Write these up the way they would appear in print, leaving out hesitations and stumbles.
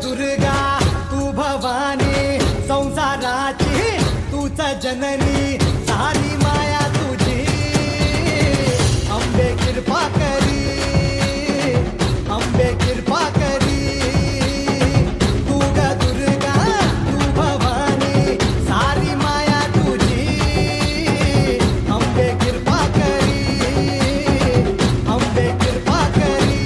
दुर्गा तू भवानी संसाराची तूच जननी सारी माया तुझी अंबे कृपा करी अंबे कृपा करी तू ग दुर्गा तू भवानी सारी माया तुझी अंबे कृपा करी अंबे कृपा करी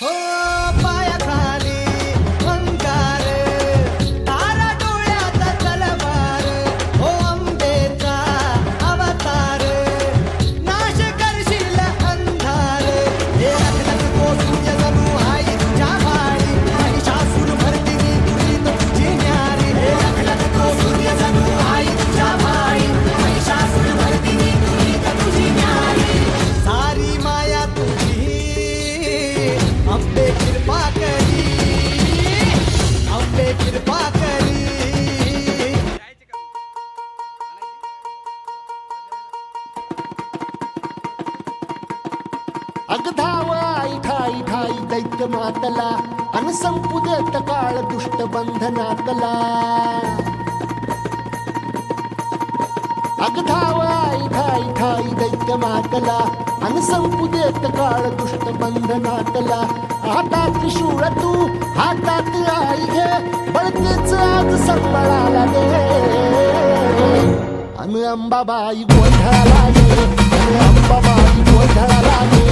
हो पायाखाली अंगार तारा डोळ्यात तलवार हो अंबेचा अवतार नाश करशील अंधार हे रखत तो सूर्य जणू आई तुझ्या भाळी महिषासूर भरतिनी तुझी तर तुझी न्यारी हे रखत तो सूर्य जणू आई तुझ्या भाळी महिषासूर भरतिनी तुझी तर तुझी न्यारी सारी माया तुझी अंबे कृपा करी अंबे कृपा करी अगधाव आई ठाई ठाई दैत्य मातला अन संपुदेत काळ दुष्ट बंधनातला अगधाव आई ठाई ठाई दैत्य मातला अन संपुदेत काळ दुष्ट बंधनातला हातात त्रिशूळ तू हातात आई घे बळतेच आज संबळाला दे अन अंबाबाई गोंधळाला ये अन अंबाबाई गोंधळाला ये